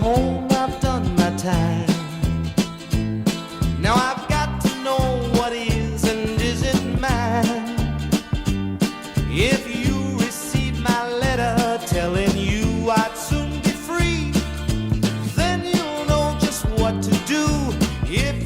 home, I've done my time. Now I've got to know what is and isn't mine. If you receive my letter telling you I'd soon be free, then you'll know just what to do. If